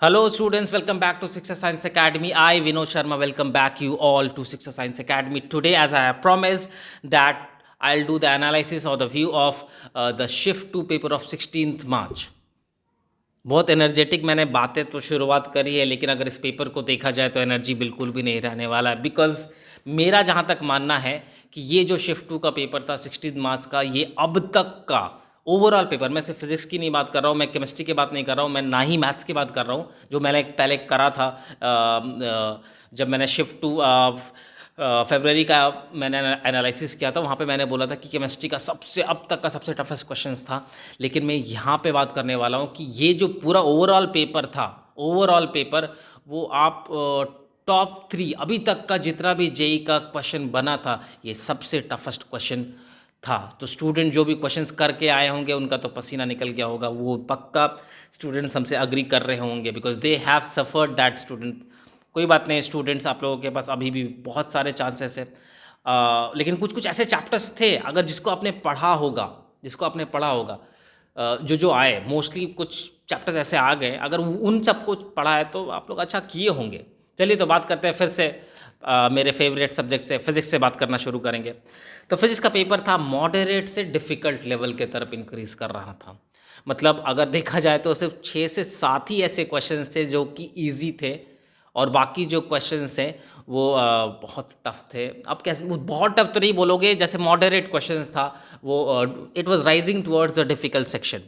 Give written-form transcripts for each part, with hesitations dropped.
Hello students, welcome back to Success Science Academy. I Vinod Sharma welcome back you all to Success Science Academy. Today, as I have promised that I'll do the analysis or the view of the shift 2 paper of 16th March. बहुत energetic मैंने बातें तो शुरुआत करी है, लेकिन अगर इस पेपर को देखा जाए तो एनर्जी बिल्कुल भी नहीं रहने वाला है। बिकॉज मेरा जहाँ तक मानना है कि ये जो शिफ्ट 2 का पेपर था 16 मार्च का, ये अब तक का ओवरऑल पेपर, मैं सिर्फ फिजिक्स की नहीं बात कर रहा हूँ, मैं केमिस्ट्री की बात नहीं कर रहा हूँ, मैं ना ही मैथ्स की बात कर रहा हूँ जो मैंने पहले करा था जब मैंने शिफ्ट 2 फरवरी का मैंने एनालिसिस किया था। वहाँ पे मैंने बोला था कि केमिस्ट्री का सबसे अब तक का सबसे टफेस्ट क्वेश्चंस था। लेकिन मैं यहाँ पे बात करने वाला हूँ कि ये जो पूरा ओवरऑल पेपर था, ओवरऑल पेपर वो आप टॉप 3 अभी तक का जितना भी जेई का क्वेश्चन बना था, ये सबसे टफेस्ट क्वेश्चन था। तो स्टूडेंट जो भी क्वेश्चंस करके आए होंगे उनका तो पसीना निकल गया होगा, वो पक्का स्टूडेंट्स हमसे अग्री कर रहे होंगे because they have suffered that student. कोई बात नहीं स्टूडेंट्स, आप लोगों के पास अभी भी बहुत सारे चांसेस है। लेकिन कुछ कुछ ऐसे चैप्टर्स थे, अगर जिसको आपने पढ़ा होगा, जो आए मोस्टली कुछ चैप्टर्स ऐसे आ गए, अगर उन सबको पढ़ा है तो आप लोग अच्छा किए होंगे। चलिए तो बात करते हैं फिर से मेरे फेवरेट सब्जेक्ट से, फिजिक्स से बात करना शुरू करेंगे। तो फिजिक्स का पेपर था मॉडरेट से डिफ़िकल्ट लेवल के तरफ इंक्रीज़ कर रहा था। मतलब अगर देखा जाए तो सिर्फ 6 से 7 ही ऐसे क्वेश्चंस थे जो कि ईजी थे, और बाकी जो क्वेश्चंस हैं वो बहुत टफ थे। अब कैसे, वो बहुत टफ तो नहीं बोलोगे, जैसे मॉडरेट क्वेश्चंस था वो, it was rising towards the difficult section.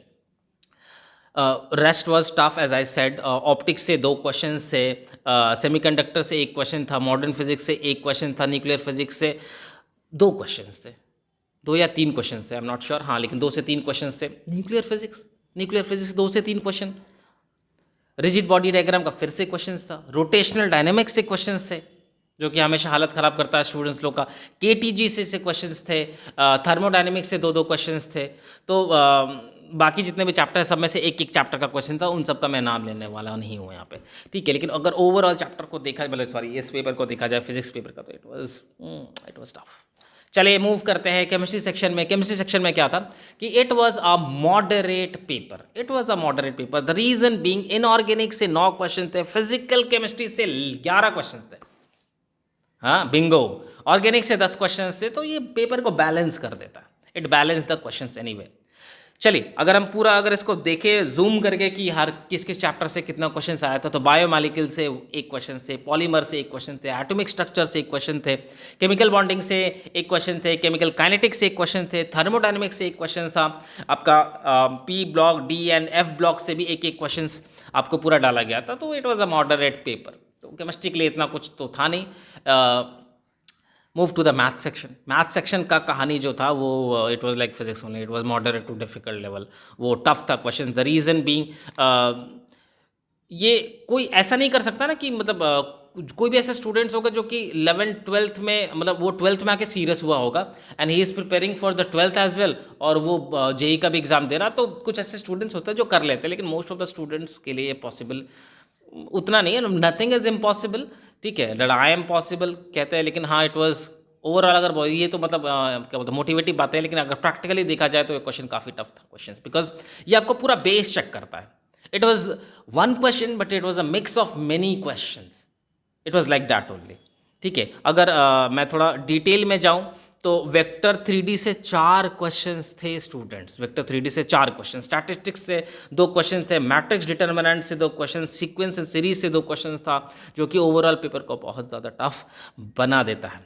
Rest was tough as I said. Optics से 2 क्वेश्चंस थे, सेमीकंडक्टर से 1 क्वेश्चन था, मॉडर्न फिजिक्स से 1 क्वेश्चन था, न्यूक्लियर फिजिक्स से 2 क्वेश्चंस थे, 2 या 3 क्वेश्चंस थे, आई एम नॉट श्योर, हाँ लेकिन 2 से 3 क्वेश्चंस थे। न्यूक्लियर फिजिक्स 2 से 3 क्वेश्चन। रिजिड बॉडी डायग्राम का फिर से क्वेश्चंस था। रोटेशनल डायनेमिक्स से क्वेश्चंस थे जो कि हमेशा हालत ख़राब करता है स्टूडेंट्स लोग का। केटीजी से क्वेश्चंस थे। थर्मोडायनेमिक्स से 2 क्वेश्चंस थे। तो बाकी जितने भी चैप्टर है सब में से एक एक चैप्टर का क्वेश्चन था, उन सब का मैं नाम लेने वाला नहीं हूँ यहाँ पे, ठीक है। लेकिन अगर ओवरऑल चैप्टर को देखा, मतलब सॉरी इस पेपर को देखा जाए, फिजिक्स पेपर का, तो इट वाज टफ। चलिए मूव करते हैं केमिस्ट्री सेक्शन में। केमिस्ट्री सेक्शन में क्या था कि it was a moderate paper. The reason being inorganic से 9 क्वेश्चन थे, फिजिकल केमिस्ट्री से 11 क्वेश्चन थे, हाँ बिंगो। ऑर्गेनिक से 10 क्वेश्चन थे, तो ये पेपर को बैलेंस कर देता है, it balance the question anyway. चलिए अगर हम पूरा अगर इसको देखें जूम करके कि हर किस किस चैप्टर से कितना क्वेश्चन आया था, तो बायोमॉलिक्यूल से 1 क्वेश्चन थे, पॉलीमर से 1 क्वेश्चन थे, एटॉमिक स्ट्रक्चर से 1 क्वेश्चन थे, केमिकल बॉन्डिंग से 1 क्वेश्चन थे, केमिकल काइनेटिक्स से 1 क्वेश्चन थे, थर्मोडायनेमिक्स से 1 क्वेश्चन था, आपका P block, D and F block से भी 1 क्वेश्चन आपको पूरा डाला गया था। तो it was a moderate paper. तो केमिस्ट्री के लिए इतना कुछ तो था नहीं। Move to the math section. Math section का कहानी जो था वो it was like physics only, it was moderate to difficult level. वो टफ था क्वेश्चन। द रीज़न बीइंग, ये कोई ऐसा नहीं कर सकता ना कि मतलब कोई भी ऐसा स्टूडेंट्स होगा जो कि 11th-12th में, मतलब वो 12th में आके सीरियस हुआ होगा and he is preparing for the 12th as well, और वो जेई का भी एग्ज़ाम दे रहा। तो कुछ ऐसे स्टूडेंट्स होते हैं जो कर लेते हैं, लेकिन मोस्ट ऑफ द स्टूडेंट्स के लिए पॉसिबल उतना नहीं है। नथिंग इज़ इम्पॉसिबल, ठीक है, दैट आई एम पॉसिबल कहते हैं, लेकिन हाँ इट वाज ओवरऑल अगर ये तो मतलब क्या बोलते हैं मोटिवेटिव बातें हैं, लेकिन अगर प्रैक्टिकली देखा जाए तो ये क्वेश्चन काफ़ी टफ था क्वेश्चन, बिकॉज ये आपको पूरा बेस चेक करता है। It was 1 question but it was a mix of many question, it was like that only, ठीक है। अगर मैं थोड़ा डिटेल में जाऊँ तो वेक्टर 3D से 4 क्वेश्चंस थे स्टूडेंट्स, वेक्टर 3D से 4 क्वेश्चन, स्टैटिस्टिक्स से 2 क्वेश्चन थे, मैट्रिक्स डिटर्मिनेंट से 2 क्वेश्चन, सीक्वेंस एंड सीरीज से 2 क्वेश्चन था, जो कि ओवरऑल पेपर को बहुत ज़्यादा टफ बना देता है।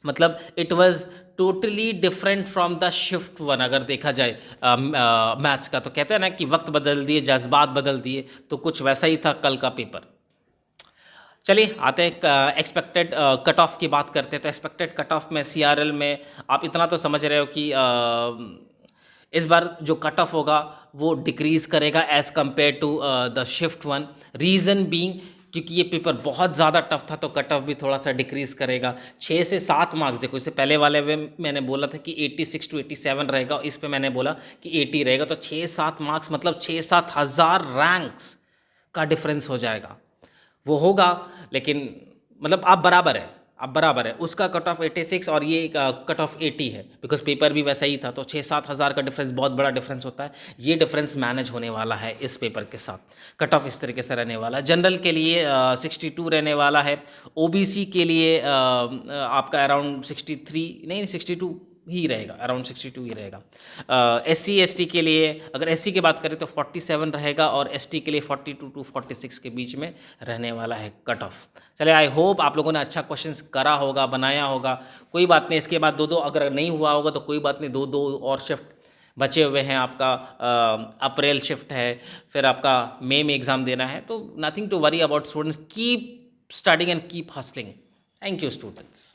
मतलब it was totally different from the shift 1। अगर देखा जाए मैथ्स का, तो कहते हैं ना कि वक्त बदल दिए, जज्बात बदल दिए, तो कुछ वैसा ही था कल का पेपर। चलिए आते हैं एक्सपेक्टेड कट ऑफ की बात करते हैं। तो एक्सपेक्टेड कट ऑफ में सीआरएल में आप इतना तो समझ रहे हो कि इस बार जो कट ऑफ होगा वो डिक्रीज़ करेगा as compare to the shift 1। Reason being क्योंकि ये पेपर बहुत ज़्यादा टफ था, तो कट ऑफ भी थोड़ा सा डिक्रीज़ करेगा। 6 से 7 मार्क्स, देखो इससे पहले वाले में मैंने बोला था कि 86 to 87 रहेगा, इस पे मैंने बोला कि 80 रहेगा। तो 6-7 मार्क्स मतलब 6-7 हज़ार रैंक्स का डिफरेंस हो जाएगा। वो होगा, लेकिन मतलब आप बराबर है, अब बराबर है, उसका कट ऑफ 86 और ये कट ऑफ 80 है, बिकॉज पेपर भी वैसा ही था, तो 6-7 हज़ार का डिफरेंस बहुत बड़ा डिफरेंस होता है। ये डिफरेंस मैनेज होने वाला है इस पेपर के साथ, कट ऑफ इस तरीके से रहने वाला है। जनरल के लिए 62 रहने वाला है, ओबीसी के लिए आपका अराउंड 63 नहीं 62 ही रहेगा, अराउंड 62 ही रहेगा। एससी एसटी के लिए अगर एससी की बात करें तो 47 रहेगा, और एसटी के लिए 42 टू 46 के बीच में रहने वाला है कट ऑफ। चलिए, आई होप आप लोगों ने अच्छा क्वेश्चंस करा होगा, बनाया होगा। कोई बात नहीं, इसके बाद दो दो अगर नहीं हुआ होगा तो कोई बात नहीं, दो दो और शिफ्ट बचे हुए हैं। आपका अप्रैल शिफ्ट है, फिर आपका मई में एग्ज़ाम देना है, तो nothing to worry about students, keep studying and keep hustling. Thank you students.